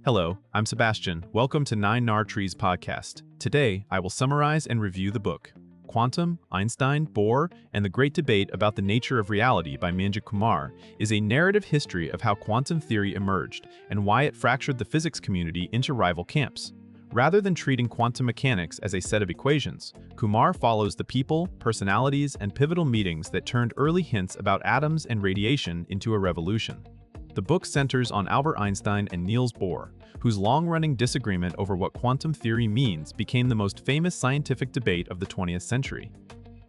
Hello, I'm Sebastian. Welcome to 9 Trees podcast. Today, I will summarize and review the book, Quantum, Einstein, Bohr, and the Great Debate About the Nature of Reality by Manjit Kumar is a narrative history of how quantum theory emerged and why it fractured the physics community into rival camps. Rather than treating quantum mechanics as a set of equations, Kumar follows the people, personalities, and pivotal meetings that turned early hints about atoms and radiation into a revolution. The book centers on Albert Einstein and Niels Bohr, whose long-running disagreement over what quantum theory means became the most famous scientific debate of the 20th century.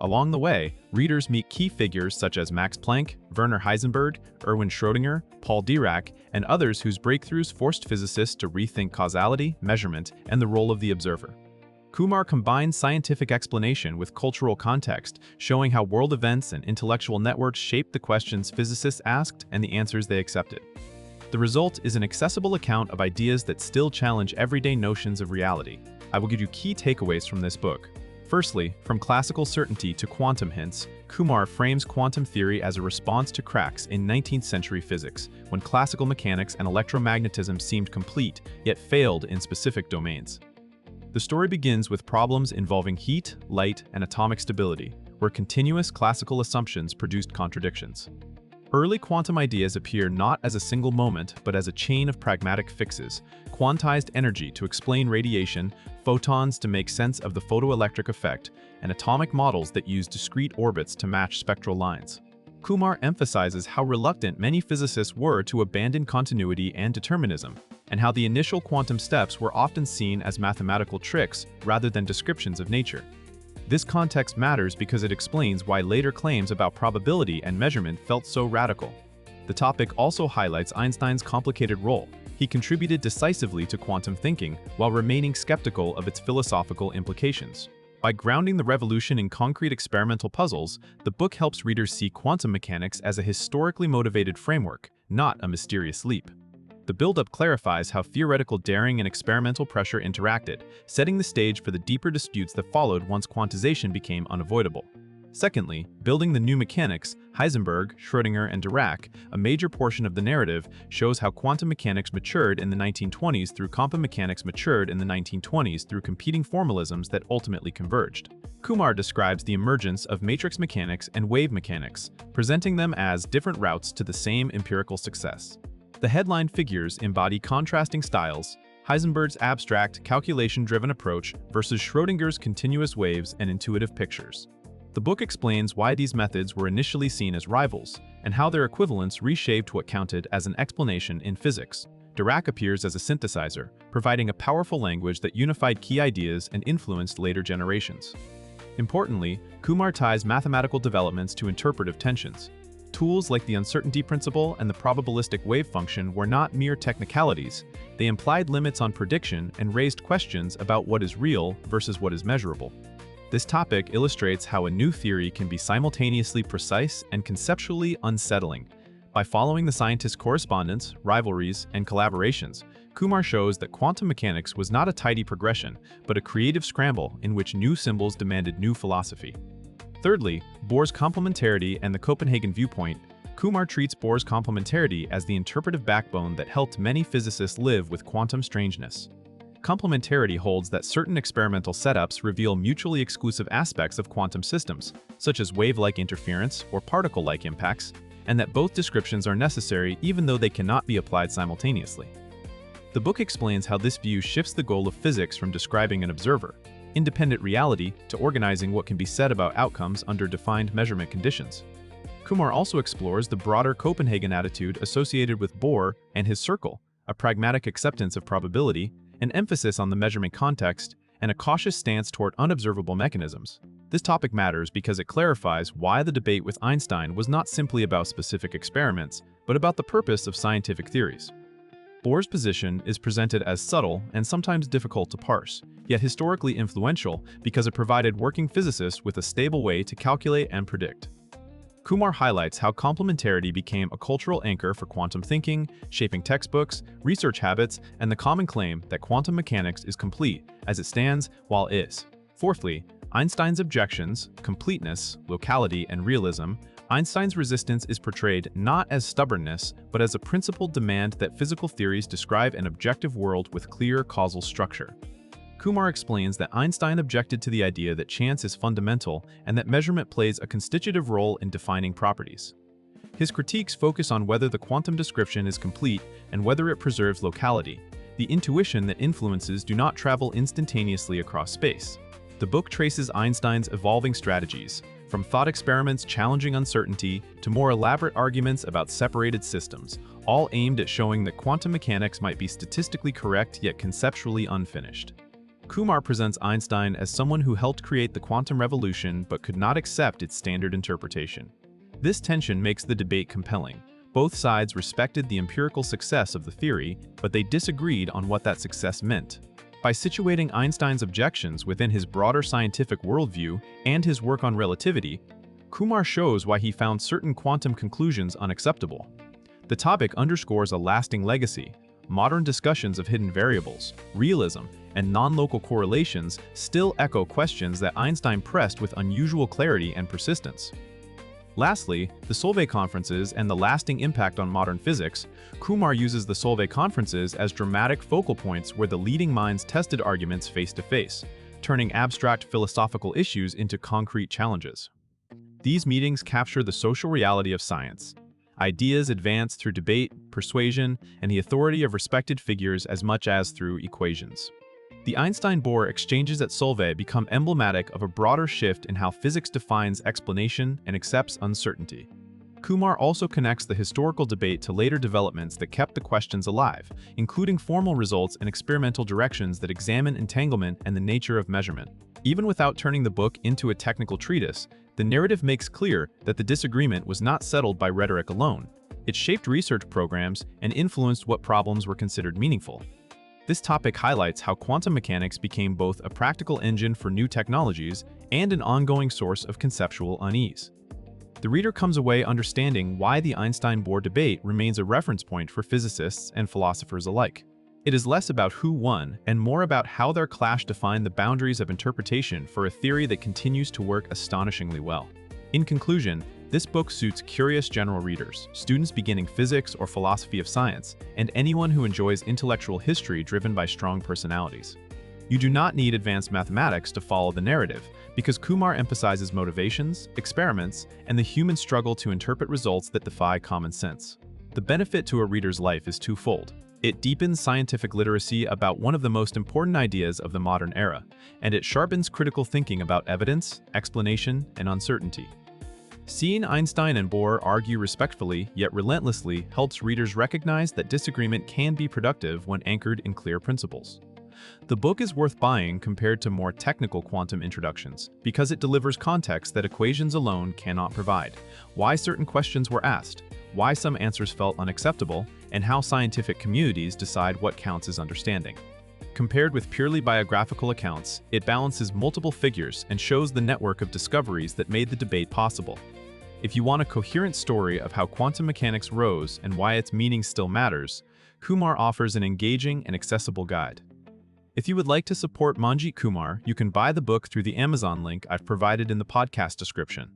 Along the way, readers meet key figures such as Max Planck, Werner Heisenberg, Erwin Schrödinger, Paul Dirac, and others whose breakthroughs forced physicists to rethink causality, measurement, and the role of the observer. Kumar combines scientific explanation with cultural context, showing how world events and intellectual networks shaped the questions physicists asked and the answers they accepted. The result is an accessible account of ideas that still challenge everyday notions of reality. I will give you key takeaways from this book. Firstly, from classical certainty to quantum hints, Kumar frames quantum theory as a response to cracks in 19th-century physics, when classical mechanics and electromagnetism seemed complete, yet failed in specific domains. The story begins with problems involving heat, light, and atomic stability, where continuous classical assumptions produced contradictions. Early quantum ideas appear not as a single moment, but as a chain of pragmatic fixes: quantized energy to explain radiation, photons to make sense of the photoelectric effect, and atomic models that use discrete orbits to match spectral lines. Kumar emphasizes how reluctant many physicists were to abandon continuity and determinism, and how the initial quantum steps were often seen as mathematical tricks rather than descriptions of nature. This context matters because it explains why later claims about probability and measurement felt so radical. The topic also highlights Einstein's complicated role. He contributed decisively to quantum thinking while remaining skeptical of its philosophical implications. By grounding the revolution in concrete experimental puzzles, the book helps readers see quantum mechanics as a historically motivated framework, not a mysterious leap. The buildup clarifies how theoretical daring and experimental pressure interacted, setting the stage for the deeper disputes that followed once quantization became unavoidable. Secondly, building the new mechanics, Heisenberg, Schrödinger, and Dirac, a major portion of the narrative, shows how quantum mechanics matured in the 1920s through quantum mechanics matured in the 1920s through competing formalisms that ultimately converged. Kumar describes the emergence of matrix mechanics and wave mechanics, presenting them as different routes to the same empirical success. The headline figures embody contrasting styles: Heisenberg's abstract, calculation-driven approach versus Schrödinger's continuous waves and intuitive pictures. The book explains why these methods were initially seen as rivals, and how their equivalents reshaped what counted as an explanation in physics. Dirac appears as a synthesizer, providing a powerful language that unified key ideas and influenced later generations. Importantly, Kumar ties mathematical developments to interpretive tensions. Tools like the uncertainty principle and the probabilistic wave function were not mere technicalities. They implied limits on prediction and raised questions about what is real versus what is measurable. This topic illustrates how a new theory can be simultaneously precise and conceptually unsettling. By following the scientists' correspondence, rivalries, and collaborations, Kumar shows that quantum mechanics was not a tidy progression, but a creative scramble in which new symbols demanded new philosophy. Thirdly, Bohr's complementarity and the Copenhagen viewpoint. Kumar treats Bohr's complementarity as the interpretive backbone that helped many physicists live with quantum strangeness. Complementarity holds that certain experimental setups reveal mutually exclusive aspects of quantum systems, such as wave-like interference or particle-like impacts, and that both descriptions are necessary even though they cannot be applied simultaneously. The book explains how this view shifts the goal of physics from describing an observer, independent reality, to organizing what can be said about outcomes under defined measurement conditions. Kumar also explores the broader Copenhagen attitude associated with Bohr and his circle, a pragmatic acceptance of probability, an emphasis on the measurement context, and a cautious stance toward unobservable mechanisms. This topic matters because it clarifies why the debate with Einstein was not simply about specific experiments, but about the purpose of scientific theories. Bohr's position is presented as subtle and sometimes difficult to parse, yet historically influential because it provided working physicists with a stable way to calculate and predict. Kumar highlights how complementarity became a cultural anchor for quantum thinking, shaping textbooks, research habits, and the common claim that quantum mechanics is complete as it stands while is. Fourthly, Einstein's objections, completeness, locality, and realism, Einstein's resistance is portrayed not as stubbornness, but as a principled demand that physical theories describe an objective world with clear causal structure. Kumar explains that Einstein objected to the idea that chance is fundamental and that measurement plays a constitutive role in defining properties. His critiques focus on whether the quantum description is complete and whether it preserves locality, the intuition that influences do not travel instantaneously across space. The book traces Einstein's evolving strategies, from thought experiments challenging uncertainty to more elaborate arguments about separated systems, all aimed at showing that quantum mechanics might be statistically correct yet conceptually unfinished. Kumar presents Einstein as someone who helped create the quantum revolution but could not accept its standard interpretation. This tension makes the debate compelling. Both sides respected the empirical success of the theory, but they disagreed on what that success meant. By situating Einstein's objections within his broader scientific worldview and his work on relativity, Kumar shows why he found certain quantum conclusions unacceptable. The topic underscores a lasting legacy. Modern discussions of hidden variables, realism, and non-local correlations still echo questions that Einstein pressed with unusual clarity and persistence. Lastly, the Solvay conferences and the lasting impact on modern physics. Kumar uses the Solvay conferences as dramatic focal points where the leading minds tested arguments face-to-face, turning abstract philosophical issues into concrete challenges. These meetings capture the social reality of science. Ideas advance through debate, persuasion, and the authority of respected figures as much as through equations. The Einstein-Bohr exchanges at Solvay become emblematic of a broader shift in how physics defines explanation and accepts uncertainty. Kumar also connects the historical debate to later developments that kept the questions alive, including formal results and experimental directions that examine entanglement and the nature of measurement. Even without turning the book into a technical treatise, the narrative makes clear that the disagreement was not settled by rhetoric alone. It shaped research programs and influenced what problems were considered meaningful. This topic highlights how quantum mechanics became both a practical engine for new technologies and an ongoing source of conceptual unease. The reader comes away understanding why the Einstein-Bohr debate remains a reference point for physicists and philosophers alike. It is less about who won and more about how their clash defined the boundaries of interpretation for a theory that continues to work astonishingly well. In conclusion, this book suits curious general readers, students beginning physics or philosophy of science, and anyone who enjoys intellectual history driven by strong personalities. You do not need advanced mathematics to follow the narrative, because Kumar emphasizes motivations, experiments, and the human struggle to interpret results that defy common sense. The benefit to a reader's life is twofold. It deepens scientific literacy about one of the most important ideas of the modern era, and it sharpens critical thinking about evidence, explanation, and uncertainty. Seeing Einstein and Bohr argue respectfully yet relentlessly helps readers recognize that disagreement can be productive when anchored in clear principles. The book is worth buying compared to more technical quantum introductions because it delivers context that equations alone cannot provide, why certain questions were asked, why some answers felt unacceptable, and how scientific communities decide what counts as understanding. Compared with purely biographical accounts, it balances multiple figures and shows the network of discoveries that made the debate possible. If you want a coherent story of how quantum mechanics rose and why its meaning still matters, Kumar offers an engaging and accessible guide. If you would like to support Manjit Kumar, you can buy the book through the Amazon link I've provided in the podcast description.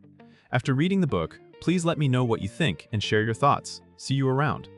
After reading the book, please let me know what you think and share your thoughts. See you around.